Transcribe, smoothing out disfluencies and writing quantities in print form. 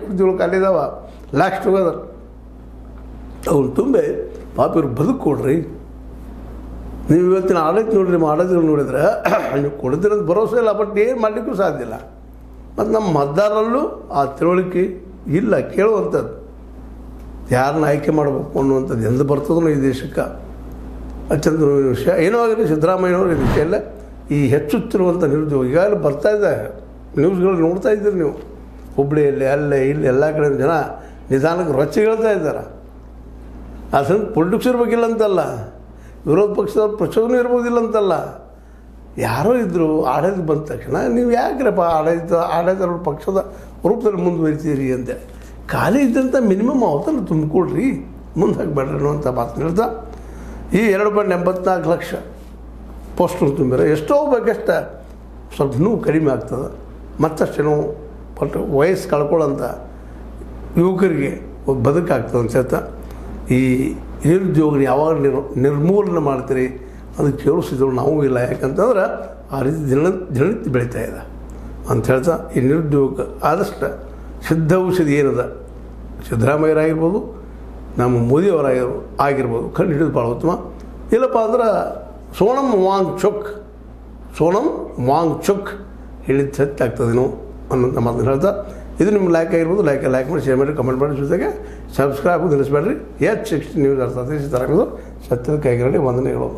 ಹುದ್ದೆಗಳು ಖಾಲಿ ಇದಾವ ಲಾಸ್ಟ್ ಟುಗೆದರ್ ಅವ್ನು ತುಂಬೆ ಪಾಪ ಇವ್ರು ಬದುಕೊಡ್ರಿ. ನೀವು ಇವತ್ತಿನ ಆಡಳಿತ ನೋಡ್ರಿ, ನಿಮ್ಮ ಆಡಳಿತಗಳು ನೋಡಿದ್ರೆ ನೀವು ಕೊಡ್ತೀರಂತ ಭರವಸೆ ಇಲ್ಲ, ಬಟ್ ಏನು ಮಾಡಲಿಕ್ಕೂ ಸಾಧ್ಯ ಇಲ್ಲ. ಮತ್ತು ನಮ್ಮ ಮತದಾರರಲ್ಲೂ ಆ ತಿಳುವಳಿಕೆ ಇಲ್ಲ ಕೇಳುವಂಥದ್ದು, ಯಾರನ್ನ ಆಯ್ಕೆ ಮಾಡಬೇಕು ಅನ್ನುವಂಥದ್ದು ಎಂದು ಬರ್ತದೋ ಈ ದೇಶಕ್ಕೆ. ಅತ್ಯಂತ ವಿಷಯ ಏನೋ ಆಗಲಿ, ಸಿದ್ದರಾಮಯ್ಯನವರು ಈ ವಿಷಯ ಈ ಹೆಚ್ಚುತ್ತಿರುವಂಥ ನಿರುದ್ಯೋಗ ಈಗಾಗಲೇ ಬರ್ತಾಯಿದ್ದಾರೆ, ನ್ಯೂಸ್ಗಳು ನೋಡ್ತಾ ಇದ್ದೀರಿ ನೀವು. ಹುಬ್ಬಳ್ಳಿಯಲ್ಲಿ ಅಲ್ಲೇ ಇಲ್ಲಿ ಎಲ್ಲ ಕಡೆ ಜನ ನಿಧಾನಕ್ಕೆ ರೊಚ್ಚಿಗೇಳ್ತಾ ಇದ್ದಾರೆ. ಆ ಸಣ್ಣ ಪೊಲಿಟಿಕ್ಸ್ ಇರಬೇಕಿಲ್ಲ ಅಂತಲ್ಲ, ವಿರೋಧ ಪಕ್ಷದವ್ರು ಪ್ರಚೋದನೆ ಇರ್ಬೋದಿಲ್ಲ ಅಂತಲ್ಲ, ಯಾರೋ ಇದ್ದರು ಆಡಳಿತ ಬಂದ ತಕ್ಷಣ ನೀವು ಯಾಕ್ರಪ್ಪ ಆಡಳಿತ ಪಕ್ಷದ ರೂಪದಲ್ಲಿ ಮುಂದುವರಿತೀರಿ ಅಂತೇಳಿ ಖಾಲಿ ಇದ್ದಂಥ ಮಿನಿಮಮ್ ಅವತ್ತನ್ನು ತುಂಬಿಕೊಡ್ರಿ, ಮುಂದೆ ಹಾಕಬೇಡ್ರಿ ಅನ್ನುವಂಥ ಮಾತು ಹೇಳ್ತಾ ಈ 2.84 ಲಕ್ಷ ಪೋಸ್ಟನ್ನು ತುಂಬಿರ ಎಷ್ಟೋ ಬೇಕಷ್ಟ ಸ್ವಲ್ಪ ನೋವು ಕಡಿಮೆ ಆಗ್ತದೆ. ಮತ್ತಷ್ಟೇನೋ ಬಟ್ ವಯಸ್ಸು ಕಳ್ಕೊಳ್ಳೋಂಥ ಯುವಕರಿಗೆ ಬದುಕಾಗ್ತದೆ ಅಂತ ಹೇಳ್ತಾ ಈ ನಿರುದ್ಯೋಗ ಯಾವಾಗ ನಿರ್ಮೂಲನೆ ಮಾಡ್ತೀರಿ ಅದು ಕೇಳಿಸಿದ್ರು ನಾವು ಇಲ್ಲ, ಯಾಕಂತಂದ್ರೆ ಆ ರೀತಿ ದಿನನಿತ್ಯ ಬೆಳೀತಾ ಇದೆ ಅಂತ ಹೇಳ್ತಾ ಈ ನಿರುದ್ಯೋಗ ಆದಷ್ಟು ಸಿದ್ಧ ಔಷಧಿ ಏನದ ಸಿದ್ದರಾಮಯ್ಯರಾಗಿರ್ಬೋದು, ನಮ್ಮ ಮೋದಿಯವರಾಗಿರ್ಬೋದು ಕಂಡು ಹಿಡಿದು ಭಾಳ ಉತ್ತಮ. ಇಲ್ಲಪ್ಪ ಅಂದ್ರೆ ಸೋನಮ್ ವಾಂಗ್ಚುಕ್ ಹೇಳಿದ ಸತ್ಯ ಆಗ್ತದೇನೋ ಅನ್ನೋಂಥ ಮಾತನ್ನು ಹೇಳ್ತಾ ಇದು ನಿಮ್ಗೆ ಲೈಕ್ ಆಗಿರ್ಬೋದು, ಲೈಕ್ ಮಾಡಿ, ಶೇರ್ ಮಾಡಿ, ಕಮೆಂಟ್ ಮಾಡಿ, ಜೊತೆಗೆ ಸಬ್ಸ್ಕ್ರೈಬ್ ನಿಲ್ಲಿಸಬೇಡ್ರಿ. H60 ನ್ಯೂಸ್ ಅರ್ಥ ಸತ್ಯದ ಕೈಗಿರಲಿ ವಂದನೆಗಳು.